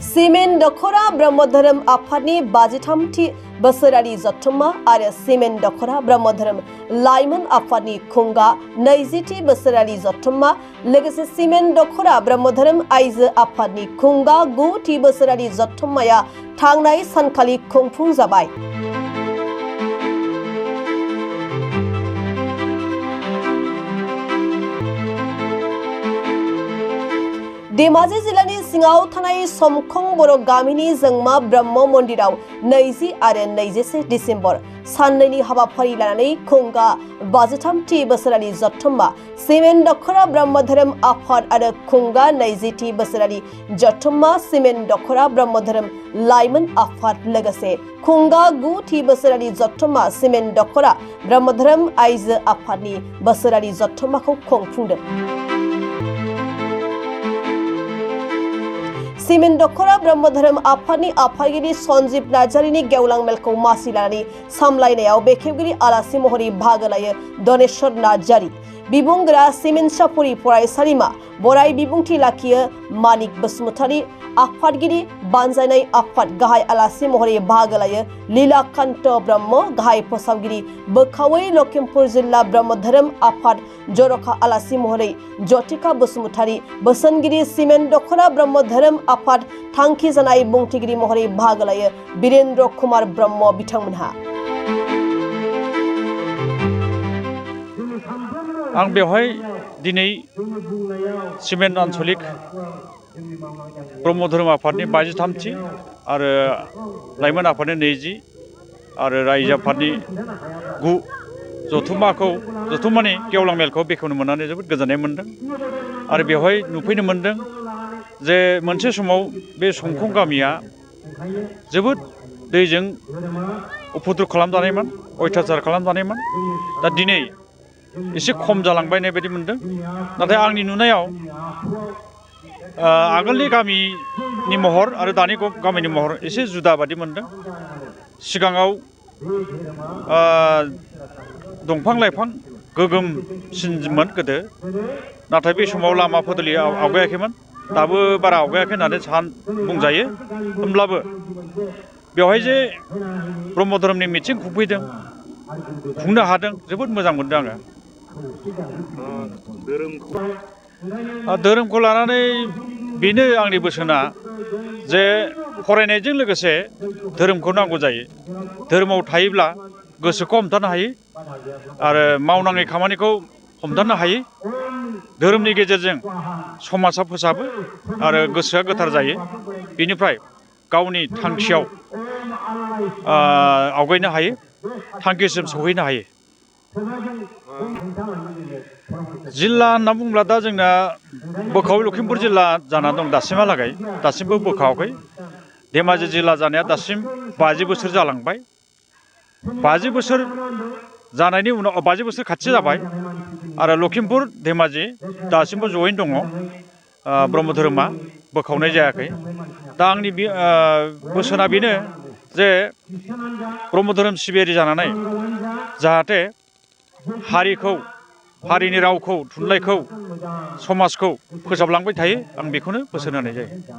Cement दख'रा ब्रह्म धोरोम आफादनि 53थि बोसोरारि जथुम्मा आरो सिमेन्ट दख'रा ब्रह्म धोरोम लाइमोन आफादनि खुंगा 20थि बोसोरारि जथुम्मा लोगोसे सिमेन्ट दख'रा ब्रह्म धोरोम आइजो आफादनि खुंगा 9थि बोसोरारि जथुम्माया थांनाय सानखालि खुंफुंजाबाय। धेमाजि जिल्लानि सिङाव थानाय समखं बर' गामिनि जोंमा ब्रह्म मन्दिराव 20 आरो 21 डिसेम्बर साननैनि हाबाफारि लानानै खुंगा 53थि बोसोरारि जथुम्मा सिमेन्ट दख'रा ब्रह्म धोरोम आफाद आरो खुंगा 20थि बोसोरारि जथुम्मा सिमेन्ट दख'रा ब्रह्म धोरोम लाइमोन आफाद लोगोसे खुंगा 9थि बोसोरारि जथुम्मा सिमेन्ट दख'रा ब्रह्म धोरोम आइजो आफादनि बोसोरारि जथुम्माखौ खुंफुंदों। सिमेन्ट दख'रा ब्रह्म धोरोम आफादनि आफादगिरि सन्जीब नार्जारिनि गेवलां मेलखौ मासि लानानै सामलायनायाव बेखेवगिरि आलासि महरै बाहागो लायो दनेश्वर नार्जारि। बिबुंगोरा सिमेन्ट सापुरि फरायसालिमा बराय बिबुंथि लाखियो मानिक बसुमतारी। आफादगिरि बानजायनाय आफाद गाहाय आलासि महरै बाहागो लायो लीलाकान्त ब्रह्म। गाहाय फोसावगिरि बोखावै लखिमपुर जिल्ला ब्रह्म धोरोम आफाद जर'खा आलासि महरै ज्योतिका बसुमतारी। बोसोनगिरि सिमेन्ट दख'रा ब्रह्म धोरोम आफाद थांखि जानाय बुंथिगिरि महरै बाहागो लायो बीरेन्द्र कुमार ब्रह्म बिथांमोनहा। आं बेवहाय दिनै सिमेन्ट आन्चलिक ब्रह्म धोरोम आफादनि 53थि आरो लाइमोन आफादनि 20 आरो रायजो आफादनि 9 जथुम्मानि गेवलां मेलखौ बेखेवनो मोननानै जोबोद गोजोननाय मोनदों आरो बेवहाय नुफैनो मोनदों जे मोनसे समाव बे समखं गामिया जोबोद दैजों उपद्रब खालामजानायमोन, अयथासार खालामजानायमोन। दा दिनै एसे खम जालांबायनाय बायदि मोनदों। नाथाय आंनि नुनायाव आगोलनि गामिनि महर आरो दानि गामिनि महर एसे जुदा बादि मोनदों। सिगाङाव दंफां लाइफां गोगोमसिनमोन गोदो, नाथाय बे समाव लामा फदलि आवगायाखैमोन, दाबो बारा आवगायाखै होननानै बुंजायो। होमब्लाबो बेवहाय जे ब्रह्म धोरोमनि मिथिं खुंनो हादों जोबोद मोजां मोनदों आङो। धोरोमखौ लानानै बेनो आंनि बोसोना जे फरायनायजों लोगोसे धोरोमखौ नांगौ जायो। धोरोमाव थायोब्ला गोसोखौ हमथानो हायो आरो मावनाङै खामानिखौ हमथानो हायो। धोरोमनि गेजेरजों समाजा फोसाबो आरो गोसोआ गोथार जायो। बेनिफ्राय गावनि थांखियाव आवगायनो हायो, थांखिसिम सहैनो हायो। जिल्ला होनना बुङोब्ला दा जोंना बोखावै लखिमपुर जिल्ला जाना दं दासिमबो बोखावाखै। धेमाजि जिल्ला जानाया दासिम 50 बोसोर जालांबाय। 50 बोसोर जानायनि उनाव 50 बोसोर खाथि जाबाय आरो लखिमपुर धेमाजि दासिमबो जयैनो दङ। ब्रह्म धोरोमा बोखावनाय जायाखै। दा आंनि बोसोना बेनो जे ब्रह्म धोरोम सिबियारि जानानै जाहाथे हारिनि रावखौ, थुनलाइखौ, समाजखौ फोसाबलांबाय थायो, आं बेखौनो बोसोन होनाय जायो।